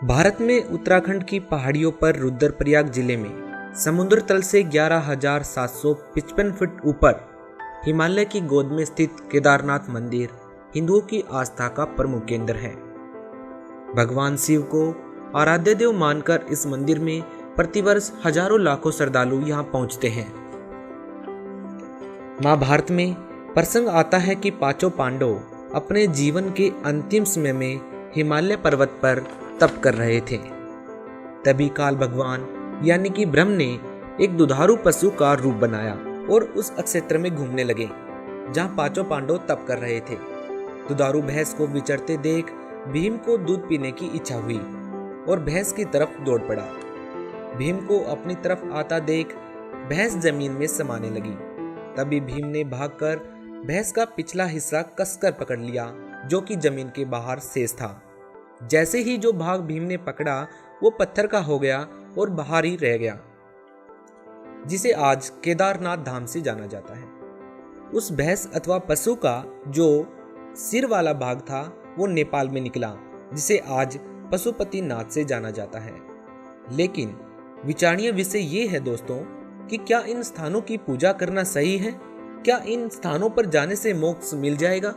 भारत में उत्तराखंड की पहाड़ियों पर रुद्रप्रयाग जिले में समुद्र तल से 11,755 फीट ऊपर हिमालय की गोद में स्थित केदारनाथ मंदिर हिंदुओं की आस्था का प्रमुख केंद्र है। भगवान शिव को आराध्य देव मानकर इस मंदिर में प्रतिवर्ष हजारों लाखों श्रद्धालु यहाँ पहुँचते हैं। महाभारत में प्रसंग आता है कि पांचों पांडव अपने जीवन के अंतिम समय में हिमालय पर्वत पर तप कर रहे थे। तभी काल भगवान यानी कि ब्रह्म ने एक दुधारू पशु का रूप बनाया और उस क्षेत्र में घूमने लगे जहां पांचों पांडव तप कर रहे थे। दुधारू भैंस को विचरते देख भीम को दूध पीने की इच्छा हुई और भैंस की तरफ दौड़ पड़ा। भीम को अपनी तरफ आता देख भैंस जमीन में समाने लगी। तभी भीम ने भागकर भैंस का पिछला हिस्सा कसकर पकड़ लिया जो कि जमीन के बाहर शेष था। जैसे ही जो भाग भीम ने पकड़ा वो पत्थर का हो गया और बाहर ही रह गया, जिसे आज केदारनाथ धाम से जाना जाता है। उस भैंस अथवा पशु का जो सिर वाला भाग था वो नेपाल में निकला, जिसे आज पशुपतिनाथ से जाना जाता है। लेकिन विचारणीय विषय ये है दोस्तों कि क्या इन स्थानों की पूजा करना सही है? क्या इन स्थानों पर जाने से मोक्ष मिल जाएगा?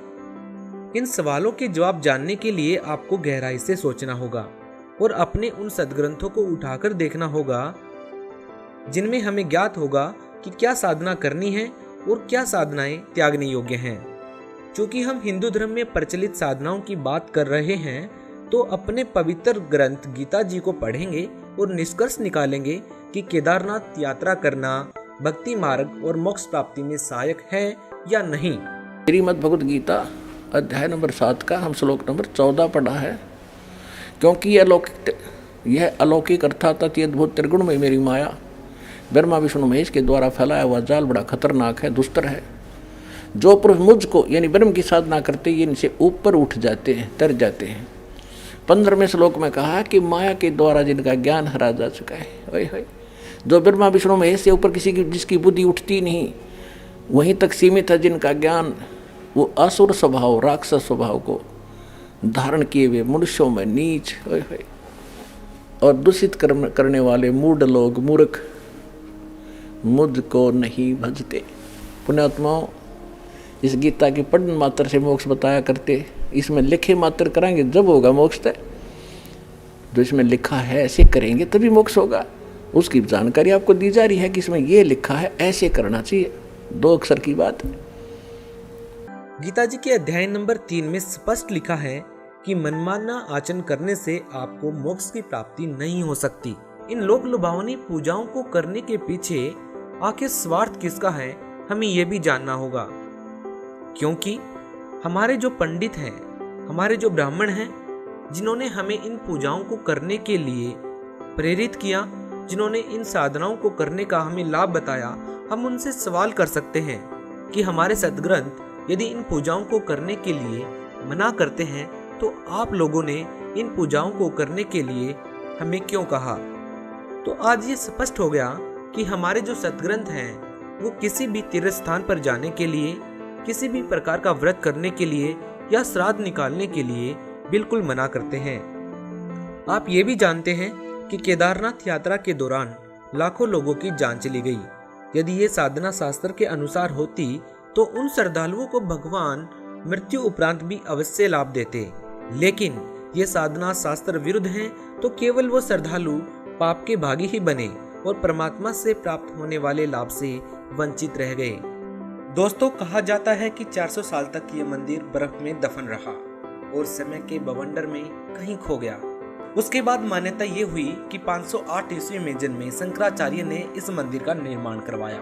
इन सवालों के जवाब जानने के लिए आपको गहराई से सोचना होगा और अपने उन सद्ग्रंथों को उठाकर देखना होगा जिनमें हमें ज्ञात होगा कि क्या साधना करनी है और क्या साधनाएं त्यागने योग्य हैं। चूंकि हम हिंदू धर्म में प्रचलित साधनाओं की बात कर रहे हैं तो अपने पवित्र ग्रंथ गीता जी को पढ़ेंगे और निष्कर्ष निकालेंगे कि केदारनाथ यात्रा करना भक्ति मार्ग और मोक्ष प्राप्ति में सहायक है या नहीं। श्रीमद् भगवद गीता अध्याय नंबर 7 का हम श्लोक नंबर 14 पढ़ा है। क्योंकि यह अलौकिक अर्थात अति अद्भुत त्रिगुण में मेरी माया ब्रह्मा विष्णु महेश के द्वारा फैलाया हुआ जाल बड़ा खतरनाक है, दुस्तर है। जो पुरुष मुझको यानी ब्रह्म की साधना करते ये इनसे ऊपर उठ जाते हैं, तर जाते हैं। 15वें श्लोक में कहा कि माया के द्वारा जिनका ज्ञान हरा जा चुका है, ओए जो ब्रह्मा विष्णु महेश से ऊपर किसी की जिसकी बुद्धि उठती नहीं वहीं तक सीमित है, जिनका ज्ञान वो असुर स्वभाव राक्षस स्वभाव को धारण किए हुए मनुष्यों में नीच और दूषित करने वाले मूढ़ लोग मूर्ख मुझको नहीं भजते। पुण्यात्माओं, इस गीता के पढ़न मात्र से मोक्ष बताया करते, इसमें लिखे मात्र कराएंगे जब होगा मोक्ष तय। जो इसमें लिखा है ऐसे करेंगे तभी मोक्ष होगा। उसकी जानकारी आपको दी जा रही है कि इसमें यह लिखा है ऐसे करना चाहिए, 2 अक्षर की बात है। गीता जी के अध्याय नंबर 3 में स्पष्ट लिखा है कि मनमाना आचरण करने से आपको मोक्ष की प्राप्ति नहीं हो सकती। इन लोक लुभावनी पूजाओं को करने के पीछे आखिर स्वार्थ किसका है, हमें यह भी जानना होगा। क्योंकि हमारे जो पंडित हैं, हमारे जो ब्राह्मण हैं, जिन्होंने हमें इन पूजाओं को करने के लिए प्रेरित किया, जिन्होंने इन साधनाओं को करने का हमें लाभ बताया, हम उनसे सवाल कर सकते हैं कि हमारे सद्ग्रंथ यदि इन पूजाओं को करने के लिए मना करते हैं तो आप लोगों ने इन पूजाओं को करने के लिए हमें क्यों कहा। तो आज ये स्पष्ट हो गया कि हमारे जो सद्ग्रंथ हैं वो किसी भी तीर्थ स्थान पर जाने के लिए, किसी भी प्रकार का व्रत करने के लिए या श्राद्ध निकालने के लिए बिल्कुल मना करते हैं। आप ये भी जानते हैं कि केदारनाथ यात्रा के दौरान लाखों लोगों की जान चली गई। यदि ये साधना शास्त्र के अनुसार होती तो उन श्रद्धालुओं को भगवान मृत्यु उपरांत भी अवश्य लाभ देते। लेकिन ये साधना शास्त्र विरुद्ध है तो केवल वो श्रद्धालु पाप के भागी ही बने और परमात्मा से प्राप्त होने वाले लाभ से वंचित रह गए। दोस्तों, कहा जाता है कि 400 साल तक ये मंदिर बर्फ में दफन रहा और समय के बवंडर में कहीं खो गया। उसके बाद मान्यता ये हुई कि 508 ईस्वी में जन्मे शंकराचार्य ने इस मंदिर का निर्माण करवाया,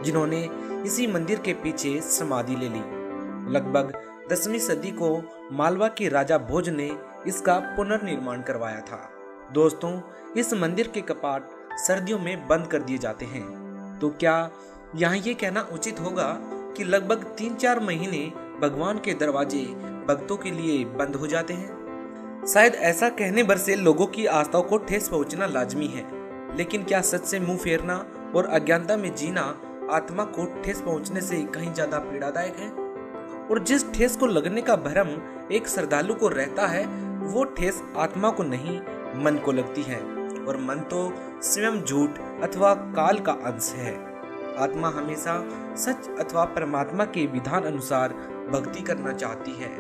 जिन्होंने इसी मंदिर के पीछे समाधि ले ली। लगभग 10वीं सदी को मालवा के राजा भोज ने इसका पुनर्निर्माण करवाया था। दोस्तों, इस मंदिर के कपाट सर्दियों में बंद कर दिए जाते हैं। तो क्या यहाँ ये कहना उचित होगा कि लगभग 3-4 महीने भगवान के दरवाजे भक्तों के लिए बंद हो जाते हैं? शायद ऐसा कहने भर से लोगों की आस्थाओं को ठेस पहुंचना लाजमी है, लेकिन क्या सच से मुंह फेरना और अज्ञानता में जीना आत्मा को ठेस पहुंचने से कहीं ज्यादा पीड़ादायक है? और जिस ठेस को लगने का भ्रम एक श्रद्धालु को रहता है वो ठेस आत्मा को नहीं मन को लगती है, और मन तो स्वयं झूठ अथवा काल का अंश है। आत्मा हमेशा सच अथवा परमात्मा के विधान अनुसार भक्ति करना चाहती है।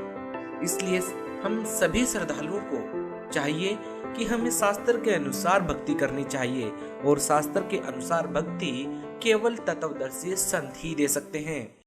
इसलिए हम सभी श्रद्धालुओं को चाहिए कि हमें शास्त्र के अनुसार भक्ति करनी चाहिए, और शास्त्र के अनुसार भक्ति केवल तत्वदर्शी संत ही दे सकते हैं।